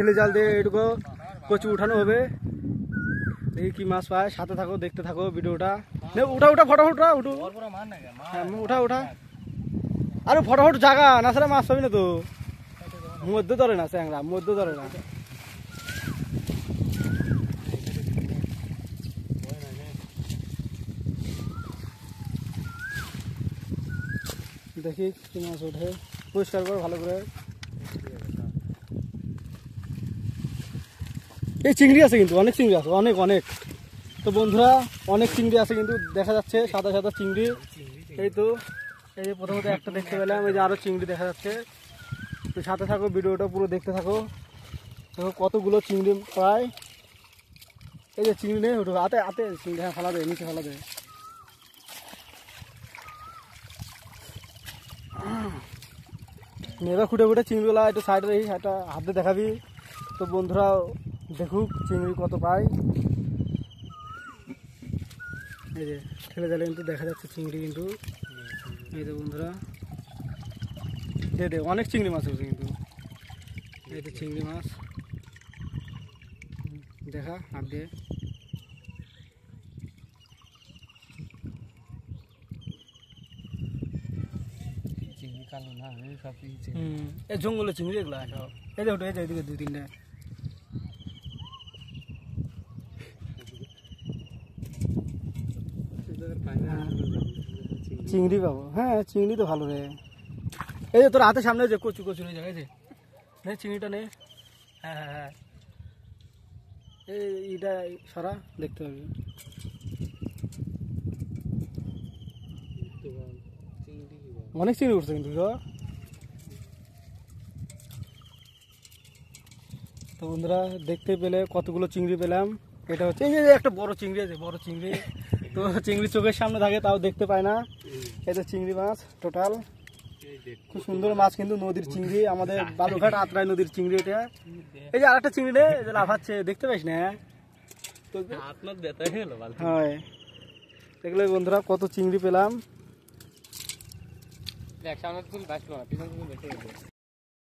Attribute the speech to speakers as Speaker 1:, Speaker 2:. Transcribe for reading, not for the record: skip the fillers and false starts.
Speaker 1: ঠেলে জাল দিয়ে এটুকু কচু উঠানো হবে। দেখি কি মাছ পায়, সাথে থাকো, দেখতে থাকো ভিডিওটা। উঠা উঠা ফটাফট উঠো, উঠা উঠা। আরে ফটাফট জাগা না, ছাড়া মাছ পাবি না তো। মধ্যে ধরে না চ্যাংরা, মধ্যে ধরে না। দেখি কি মাছ ওঠে, পরিষ্কার করে ভালো করে। এই চিংড়ি আছে কিন্তু, অনেক চিংড়ি আছে, অনেক অনেক। তো বন্ধুরা অনেক চিংড়ি আছে কিন্তু দেখা যাচ্ছে, সাদা সাদা চিংড়ি। এই তো এই যে প্রথমত একটা দেখতে পেলাম, এই যে আরো চিংড়ি দেখা যাচ্ছে। তো সাথে থাকো, ভিডিওটা পুরো দেখতে থাকো। দেখো কতগুলো চিংড়ি প্রায়। এই যে চিংড়ি নেই, ওঠো হাতে হাতে চিংড়ি, হ্যাঁ ফেলা দেয়, নিচে ফেলা দেয়। এবার খুঁটে খুঁটে চিংড়িগুলা একটু সাইডে রেখে একটা হাতে দেখাবি। তো বন্ধুরা দেখুক চিংড়ি কত পায়। এই যে ঠেলে দিলে কিন্তু দেখা যাচ্ছে চিংড়ি কিন্তু। এই যে বন্ধুরা দে অনেক চিংড়ি মাছ হয়েছে কিন্তু। এই তো চিংড়ি মাছ দেখা হাত দিয়ে। এই জঙ্গলের চিংড়ি এগুলো সব। এই যে ওটা, এই যে এদিকে দুই তিনটা চিংড়ি পাবো। হ্যাঁ চিংড়ি তো ভালো রে। এই যে তোর হাতের সামনে যে কচু কচু নিয়ে যায়, নে চিংড়িটা নে। হ্যাঁ হ্যাঁ হ্যাঁ, এইটা সারা দেখতে পাবি। অনেক চিংড়ি উঠছে কিন্তু। তো বন্ধুরা দেখতে পেলে কতগুলো চিংড়ি পেলাম। এটা হচ্ছে এই যে একটা বড় চিংড়ি আছে, বড় চিংড়ি। তো চিংড়ি চোখের সামনে থাকে তাও দেখতে পায় না। এই তো চিংড়ি মাছ টোটাল, খুব সুন্দর মাছ কিন্তু, নদীর চিংড়ি, আমাদের বালুঘাট আত্রাই নদীর চিংড়ি এটা। এই যে আরেকটা চিংড়ি রে, যে লাফাচ্ছে, দেখতে পাইস না? হয় দেখলে বন্ধুরা কত চিংড়ি পেলাম।